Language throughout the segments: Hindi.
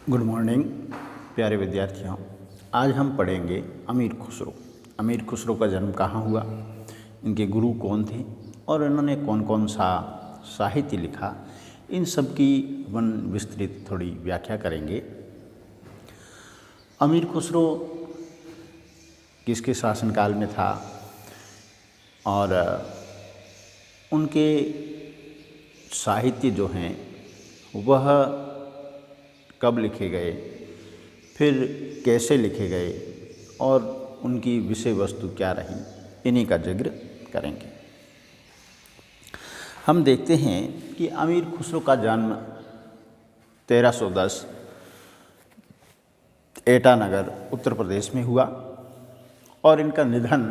गुड मॉर्निंग प्यारे विद्यार्थियों। आज हम पढ़ेंगे अमीर खुसरो। अमीर खुसरो का जन्म कहाँ हुआ, इनके गुरु कौन थे और इन्होंने कौन कौन सा साहित्य लिखा, इन सब की वन विस्तृत थोड़ी व्याख्या करेंगे। अमीर खुसरो किसके शासनकाल में था और उनके साहित्य जो हैं वह कब लिखे गए, फिर कैसे लिखे गए और उनकी विषय वस्तु क्या रही, इन्हीं का जिक्र करेंगे। हम देखते हैं कि अमीर खुसरो का जन्म 1310 एटा नगर उत्तर प्रदेश में हुआ और इनका निधन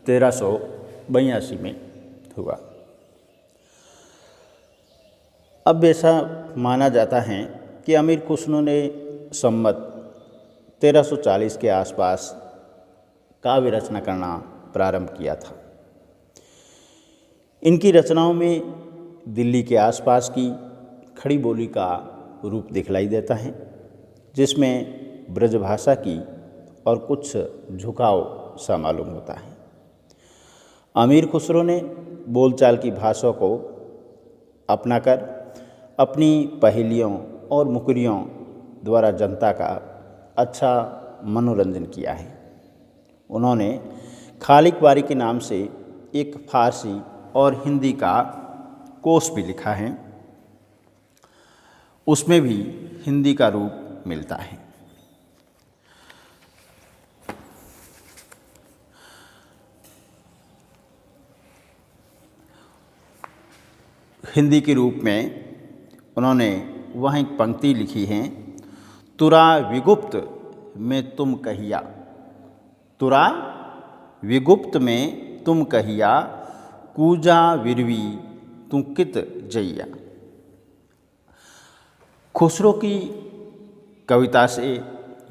1382 में हुआ। अब ऐसा माना जाता है कि अमीर खुसरो ने संवत 1340 के आसपास काव्य रचना करना प्रारंभ किया था। इनकी रचनाओं में दिल्ली के आसपास की खड़ी बोली का रूप दिखलाई देता है, जिसमें ब्रजभाषा की और कुछ झुकाव सा मालूम होता है। अमीर खुसरो ने बोलचाल की भाषा को अपनाकर अपनी पहेलियों और मुकरियों द्वारा जनता का अच्छा मनोरंजन किया है। उन्होंने खालिक बारी के नाम से एक फारसी और हिंदी का कोश भी लिखा है, उसमें भी हिंदी का रूप मिलता है। हिंदी के रूप में उन्होंने वहाँ एक पंक्ति लिखी है, तुरा विगुप्त में तुम कहिया, तुरा विगुप्त में तुम कहिया, कूजा विरवी तू कित जैया। खुसरो की कविता से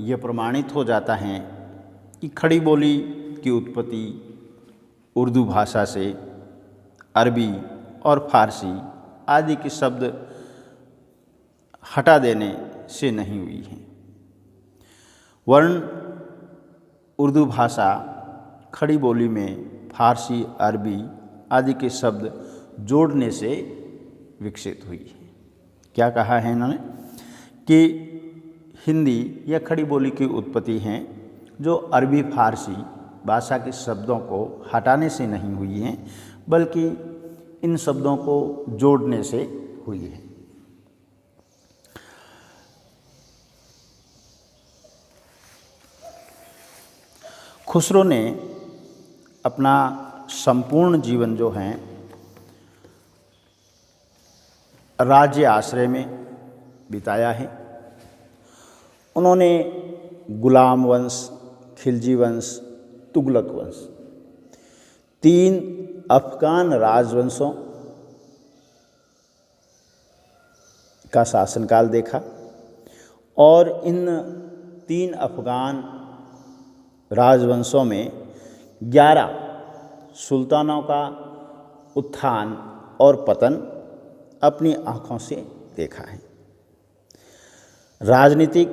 यह प्रमाणित हो जाता है कि खड़ी बोली की उत्पत्ति उर्दू भाषा से अरबी और फारसी आदि के शब्द हटा देने से नहीं हुई है, वरन उर्दू भाषा खड़ी बोली में फारसी, अरबी आदि के शब्द जोड़ने से विकसित हुई है। क्या कहा है इन्होंने कि हिंदी या खड़ी बोली की उत्पत्ति हैं जो अरबी फारसी भाषा के शब्दों को हटाने से नहीं हुई हैं, बल्कि इन शब्दों को जोड़ने से हुई है। खुसरो ने अपना संपूर्ण जीवन जो है राज्य आश्रय में बिताया है। उन्होंने गुलाम वंश, खिलजी वंश, तुगलक वंश, 3 अफगान राजवंशों का शासनकाल देखा और इन 3 अफगान राजवंशों में 11 सुल्तानों का उत्थान और पतन अपनी आँखों से देखा है। राजनीतिक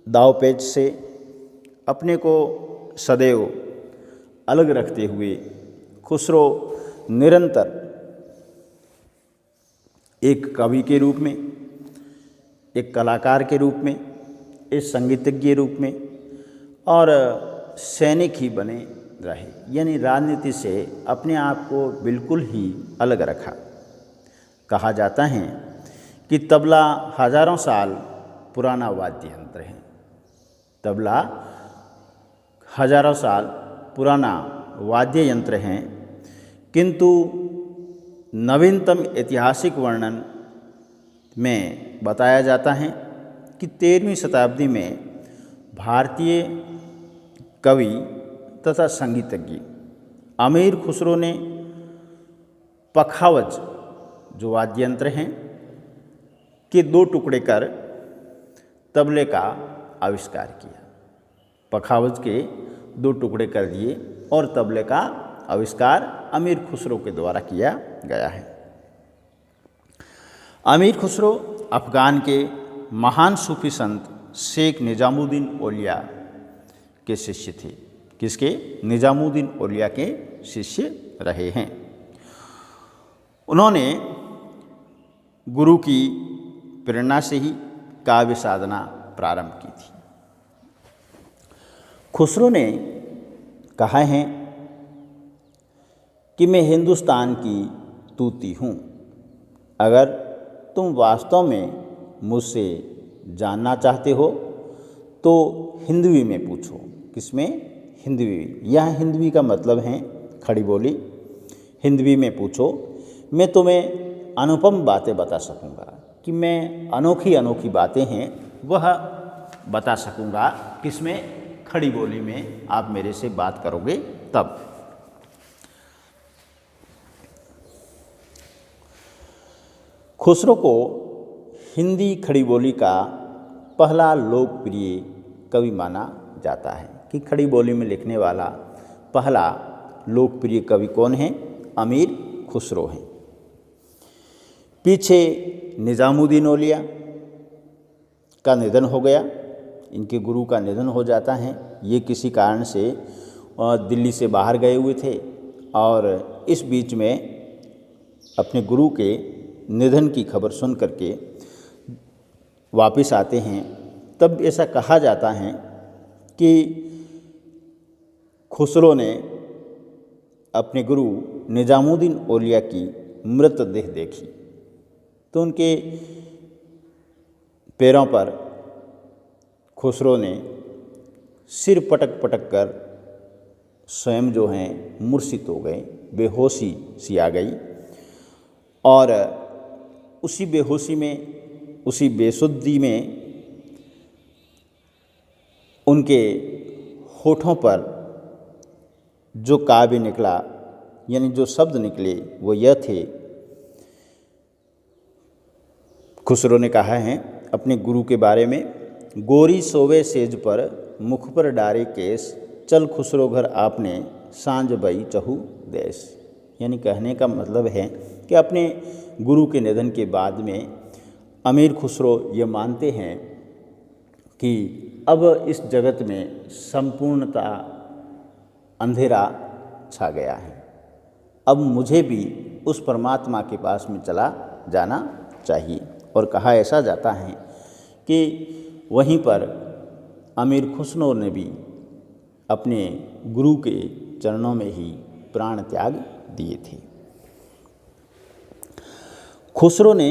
दांवपेच से अपने को सदैव अलग रखते हुए खुसरो निरंतर एक कवि के रूप में, एक कलाकार के रूप में, एक संगीतज्ञ रूप में और सैनिक ही बने रहे, यानी राजनीति से अपने आप को बिल्कुल ही अलग रखा। कहा जाता है कि तबला हजारों साल पुराना वाद्य यंत्र है, तबला हजारों साल पुराना वाद्य यंत्र है, किंतु नवीनतम ऐतिहासिक वर्णन में बताया जाता है कि 13वीं शताब्दी में भारतीय कवि तथा संगीतज्ञ अमीर खुसरो ने पखावज जो वाद्य यंत्र हैं के 2 टुकड़े कर तबले का आविष्कार किया। पखावज के 2 टुकड़े कर दिए और तबले का आविष्कार अमीर खुसरो के द्वारा किया गया है। अमीर खुसरो अफ़गान के महान सूफी संत शेख निजामुद्दीन औलिया के शिष्य थे। किसके? निजामुद्दीन औलिया के शिष्य रहे हैं। उन्होंने गुरु की प्रेरणा से ही काव्य साधना प्रारंभ की थी। खुसरो ने कहा है कि मैं हिंदुस्तान की तूती हूँ। अगर तुम वास्तव में मुझसे जानना चाहते हो तो हिंदवी में पूछो। किसमें? हिंदवी। यह हिंदवी का मतलब है खड़ी बोली। हिंदवी में पूछो, मैं तुम्हें अनुपम बातें बता सकूँगा, कि मैं अनोखी अनोखी बातें हैं वह बता सकूँगा। किसमें? खड़ी बोली में आप मेरे से बात करोगे तब। खुसरो को हिंदी खड़ी बोली का पहला लोकप्रिय कवि माना जाता है, कि खड़ी बोली में लिखने वाला पहला लोकप्रिय कवि कौन है? अमीर खुसरो हैं। पीछे निजामुद्दीन औलिया का निधन हो गया, इनके गुरु का निधन हो जाता है। ये किसी कारण से दिल्ली से बाहर गए हुए थे और इस बीच में अपने गुरु के निधन की खबर सुन करके वापस आते हैं। तब ऐसा कहा जाता है कि खुसरो ने अपने गुरु निजामुद्दीन औलिया की मृतदेह देखी तो उनके पैरों पर खुसरो ने सिर पटक पटक कर स्वयं जो हैं मूर्छित हो गए, बेहोशी सी आ गई। और उसी बेहोशी में, उसी बेसुद्धि में उनके होठों पर जो काव्य निकला, यानी जो शब्द निकले, वो यह थे। खुसरो ने कहा है अपने गुरु के बारे में, गोरी सोवे सेज पर मुख पर डारे केस, चल खुसरो घर आपने सांझ बई चहु देश। यानी कहने का मतलब है कि अपने गुरु के निधन के बाद में अमीर खुसरो ये मानते हैं कि अब इस जगत में संपूर्णता अंधेरा छा गया है, अब मुझे भी उस परमात्मा के पास में चला जाना चाहिए। और कहा ऐसा जाता है कि वहीं पर अमीर खुसरो ने भी अपने गुरु के चरणों में ही प्राण त्याग दिए थे। खुसरो ने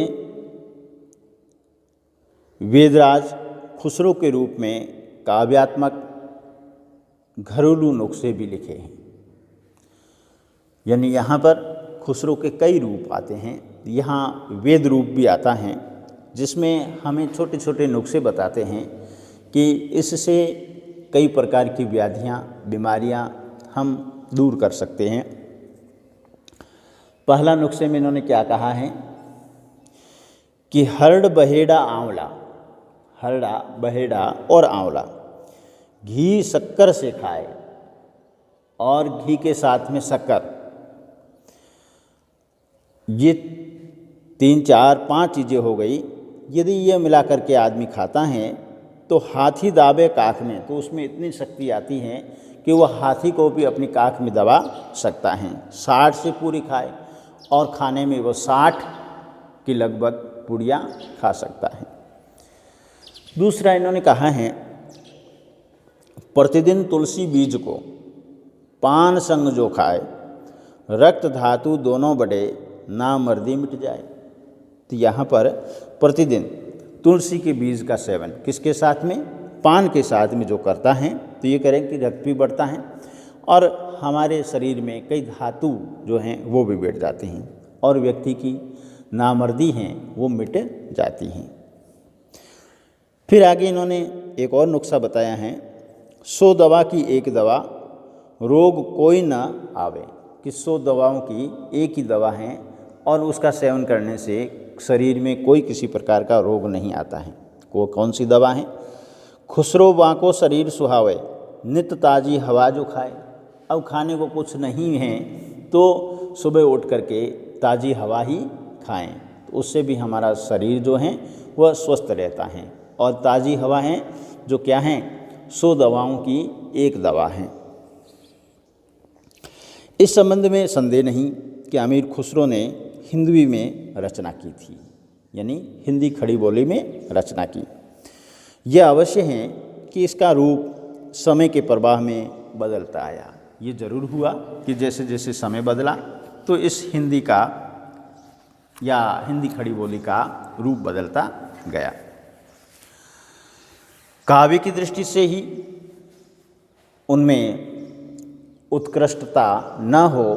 वेदराज खुसरो के रूप में काव्यात्मक घरेलू नुस्खे भी लिखे हैं। यानी यहाँ पर खुसरो के कई रूप आते हैं। यहाँ वेद रूप भी आता है जिसमें हमें छोटे छोटे नुस्खे बताते हैं कि इससे कई प्रकार की व्याधियाँ, बीमारियाँ हम दूर कर सकते हैं। पहला नुस्खे में इन्होंने क्या कहा है कि हरड़ बहेड़ा आंवला, हरड़ा बहेड़ा और आंवला घी शक्कर से खाए, और घी के साथ में शक्कर, ये 3, 4, 5 चीज़ें हो गई। यदि ये मिला करके आदमी खाता है तो हाथी दाबे काख में, तो उसमें इतनी शक्ति आती है कि वह हाथी को भी अपनी काख में दबा सकता है। 60 से पूरी खाए और खाने में वो 60 की लगभग पूड़ियाँ खा सकता है। दूसरा इन्होंने कहा है प्रतिदिन तुलसी बीज को पान संग जो खाए, रक्त धातु दोनों बढ़े, ना मर्दी मिट जाए। तो यहाँ पर प्रतिदिन तुलसी के बीज का सेवन किसके साथ में? पान के साथ में जो करता है तो ये करें कि रक्त भी बढ़ता है और हमारे शरीर में कई धातु जो हैं वो भी बैठ जाते हैं और व्यक्ति की नामर्दी हैं वो मिट जाती हैं। फिर आगे इन्होंने एक और नुस्खा बताया है, 100 दवा की एक दवा, रोग कोई ना आवे। कि 100 दवाओं की एक ही दवा है और उसका सेवन करने से शरीर में कोई किसी प्रकार का रोग नहीं आता है। वो कौन सी दवा है? खुसरो बाँको शरीर सुहावे, नित ताज़ी हवा जो खाए। अब खाने को कुछ नहीं है तो सुबह उठ करके ताज़ी हवा ही खाएं, तो उससे भी हमारा शरीर जो है वह स्वस्थ रहता है। और ताज़ी हवा है जो क्या हैं, 100 दवाओं की एक दवा है। इस संबंध में संदेह नहीं कि अमीर खुसरो ने हिंदवी में रचना की थी, यानी हिंदी खड़ी बोली में रचना की। यह अवश्य है कि इसका रूप समय के प्रवाह में बदलता आया। ये जरूर हुआ कि जैसे जैसे समय बदला तो इस हिंदी का या हिंदी खड़ी बोली का रूप बदलता गया। काव्य की दृष्टि से ही उनमें उत्कृष्टता न हो,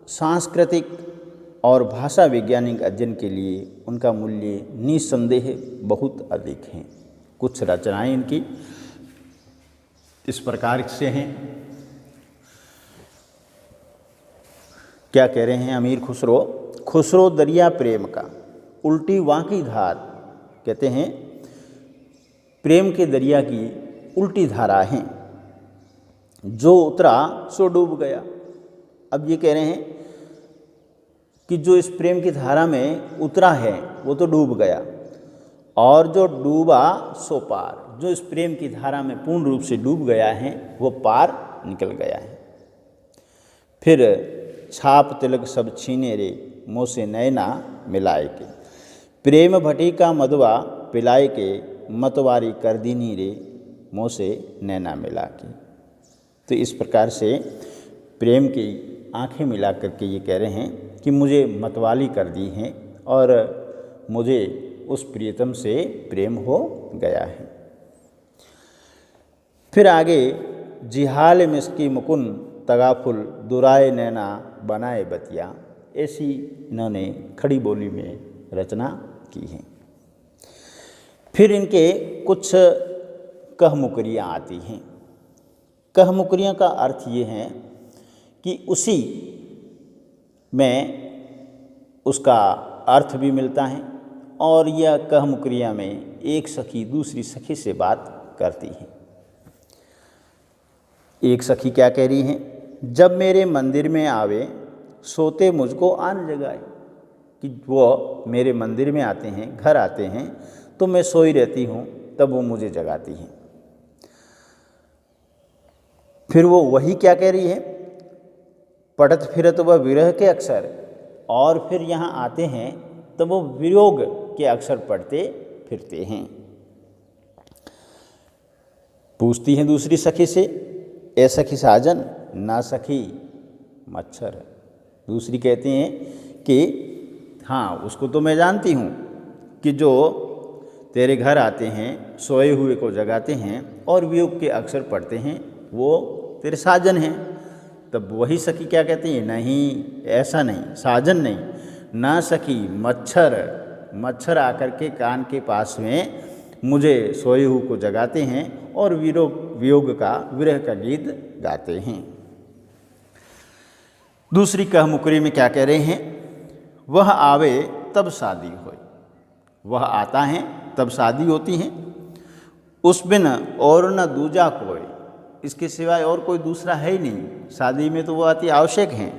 सांस्कृतिक और भाषा वैज्ञानिक अध्ययन के लिए उनका मूल्य निसंदेह बहुत अधिक है। कुछ रचनाएं इनकी इस प्रकार से हैं। क्या कह रहे हैं अमीर खुसरो? खुसरो दरिया प्रेम का उल्टी वांकी धार, कहते हैं प्रेम के दरिया की उल्टी धारा है, जो उतरा सो डूब गया। अब ये कह रहे हैं कि जो इस प्रेम की धारा में उतरा है वो तो डूब गया, और जो डूबा सो पार, जो इस प्रेम की धारा में पूर्ण रूप से डूब गया है वो पार निकल गया है। फिर छाप तिलक सब छीने रे, मुँह से नैना मिलाए के, प्रेम भटी का मधुआ पिलाए के, मतवारी कर दीनी रे, मुँह से नैना मिला के। तो इस प्रकार से प्रेम की आंखें मिला करके ये कह रहे हैं कि मुझे मतवाली कर दी हैं और मुझे उस प्रियतम से प्रेम हो गया है। फिर आगे जिहाल मिसकी मुकुन तगाफुल दुराए नैना बनाए बतिया, ऐसी इन्होंने खड़ी बोली में रचना की है। फिर इनके कुछ कहमुकरियाँ आती हैं। कहमुकरियाँ का अर्थ ये है कि उसी में उसका अर्थ भी मिलता है, और यह कहमुकरियाँ में एक सखी दूसरी सखी से बात करती है। एक सखी क्या कह रही है? जब मेरे मंदिर में आवे सोते मुझको आन जगाए, कि वो मेरे मंदिर में आते हैं, घर आते हैं तो मैं सोई रहती हूँ, तब वो मुझे जगाती हैं। फिर वो वही क्या कह रही है? पढ़त फिरत वह विरह के अक्षर, और फिर यहाँ आते हैं तो वो वियोग के अक्षर पढ़ते फिरते हैं। पूछती हैं दूसरी सखी से, ए सखी साजन ना सखी मच्छर। दूसरी कहती हैं कि हाँ, उसको तो मैं जानती हूँ कि जो तेरे घर आते हैं, सोए हुए को जगाते हैं और वियोग के अक्षर पढ़ते हैं, वो तेरे साजन हैं। तब वही सखी क्या कहती है? नहीं, ऐसा नहीं, साजन नहीं, ना सखी मच्छर। मच्छर आकर के कान के पास में मुझे सोए हुए को जगाते हैं और वियोग का, विरह का गीत गाते हैं। दूसरी कहमुकरी में क्या कह रहे हैं? वह आवे तब शादी होए, वह आता है तब शादी होती है, उस बिन और न दूजा कोई, इसके सिवाय और कोई दूसरा है ही नहीं। शादी में तो वो अति आवश्यक हैं।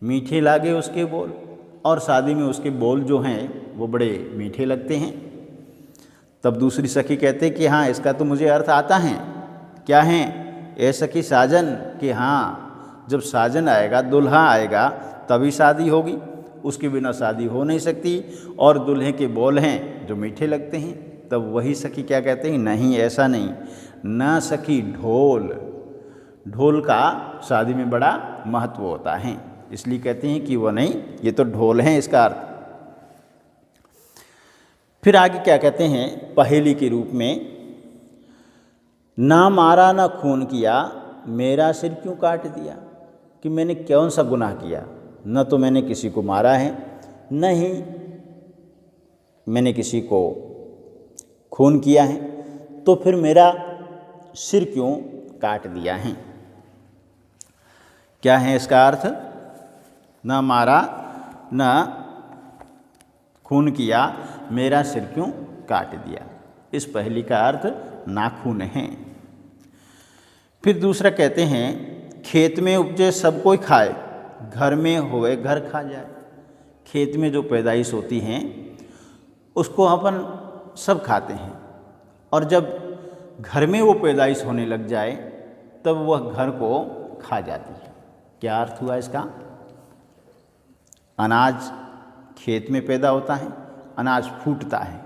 मीठे लागे उसके बोल, और शादी में उसके बोल जो हैं वो बड़े मीठे लगते हैं। तब दूसरी सखी कहते कि हाँ, इसका तो मुझे अर्थ आता है। क्या है? ए सखी साजन, कि हाँ, जब साजन आएगा, दुल्हा आएगा तभी शादी होगी, उसके बिना शादी हो नहीं सकती। और दुल्हे के बोल हैं जो मीठे लगते हैं। तब वही सखी क्या कहते हैं? नहीं, ऐसा नहीं, ना सखी ढोल। ढोल का शादी में बड़ा महत्व होता है, इसलिए कहते हैं कि वो नहीं, ये तो ढोल हैं, इसका अर्थ। फिर आगे क्या कहते हैं पहेली के रूप में? ना मारा ना खून किया, मेरा सिर क्यों काट दिया। कि मैंने कौन सा गुनाह किया? न तो मैंने किसी को मारा है, न ही मैंने किसी को खून किया है, तो फिर मेरा सिर क्यों काट दिया है। क्या है इसका अर्थ? न मारा न खून किया, मेरा सिर क्यों काट दिया। इस पहेली का अर्थ नाखून है। फिर दूसरा कहते हैं खेत में उपजे सब कोई खाए, घर में होए घर खा जाए। खेत में जो पैदाइश होती हैं उसको अपन सब खाते हैं, और जब घर में वो पैदाइश होने लग जाए तब वह घर को खा जाती है। क्या अर्थ हुआ इसका? अनाज खेत में पैदा होता है, अनाज फूटता है,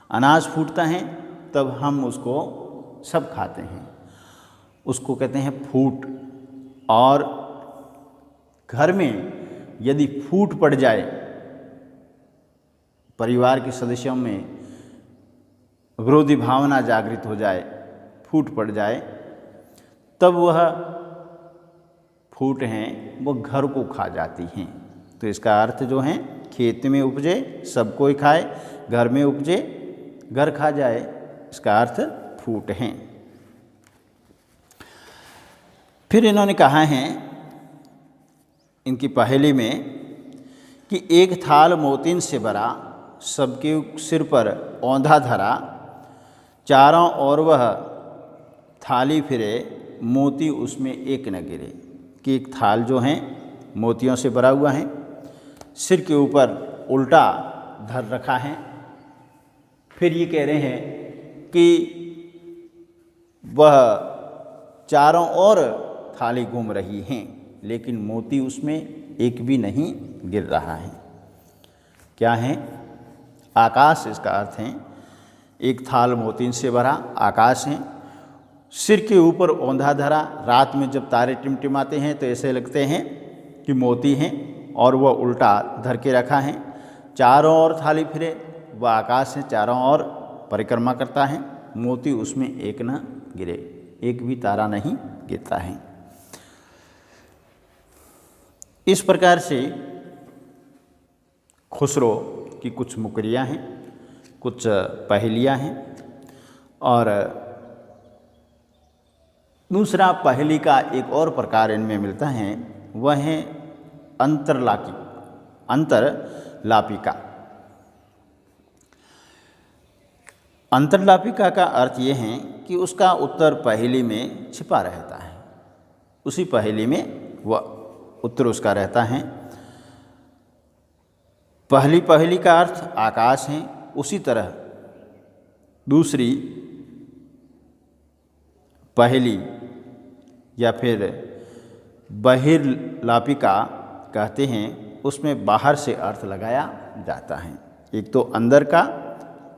अनाज फूटता है तब हम उसको सब खाते हैं, उसको कहते हैं फूट। और घर में यदि फूट पड़ जाए, परिवार के सदस्यों में विरोधी भावना जागृत हो जाए, फूट पड़ जाए, तब वह फूट हैं वो घर को खा जाती हैं। तो इसका अर्थ जो है, खेत में उपजे सब कोई खाए, घर में उपजे घर खा जाए, इसका अर्थ फूट हैं। फिर इन्होंने कहा है इनकी पहेली में कि एक थाल मोतिन से भरा, सबके सिर पर औंधा धरा, चारों ओर वह थाली फिरे, मोती उसमें एक न गिरे। कि एक थाल जो है मोतियों से भरा हुआ है, सिर के ऊपर उल्टा धर रखा है। फिर ये कह रहे हैं कि वह चारों ओर थाली घूम रही हैं, लेकिन मोती उसमें एक भी नहीं गिर रहा है। क्या है? आकाश इसका अर्थ है। एक थाल मोतिन से भरा आकाश है, सिर के ऊपर औंधा धरा। रात में जब तारे टिमटिमाते हैं तो ऐसे लगते हैं कि मोती हैं, और वह उल्टा धर के रखा है। चारों ओर थाली फिरे, वह आकाश है, चारों ओर परिक्रमा करता है, मोती उसमें एक न गिरे, एक भी तारा नहीं गिरता है। इस प्रकार से खुसरो की कुछ मुकरियाँ हैं, कुछ पहेलियाँ हैं। और दूसरा पहेली का एक और प्रकार इनमें मिलता है, वह है अंतरलापिका। अंतरलापिका का अर्थ ये है कि उसका उत्तर पहेली में छिपा रहता है, उसी पहेली में वह उत्तर उसका रहता है। पहली पहेली का अर्थ आकाश है, उसी तरह दूसरी पहेली या फिर बहिर्लापिका कहते हैं, उसमें बाहर से अर्थ लगाया जाता है। एक तो अंदर का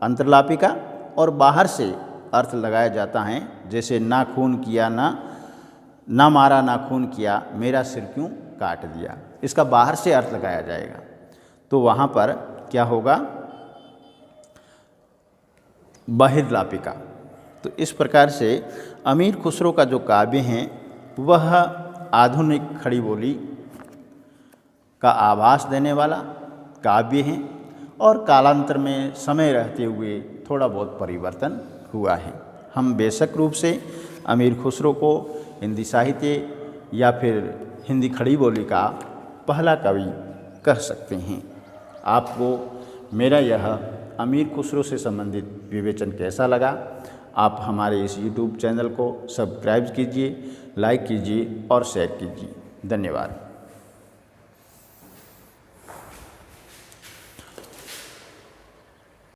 अंतरलापिका और बाहर से अर्थ लगाया जाता है, जैसे ना खून किया, ना मारा, ना खून किया, मेरा सिर क्यों काट दिया, इसका बाहर से अर्थ लगाया जाएगा। तो वहाँ पर क्या होगा? बहिर्लापिका। तो इस प्रकार से अमीर खुसरो का जो काव्य हैं वह आधुनिक खड़ी बोली का आभास देने वाला काव्य हैं, और कालांतर में समय रहते हुए थोड़ा बहुत परिवर्तन हुआ है। हम बेशक रूप से अमीर खुसरो को हिंदी साहित्य या फिर हिंदी खड़ी बोली का पहला कवि कह सकते हैं। आपको मेरा यह अमीर खुसरो से संबंधित विवेचन कैसा लगा? आप हमारे इस YouTube चैनल को सब्सक्राइब कीजिए, लाइक कीजिए और शेयर कीजिए। धन्यवाद।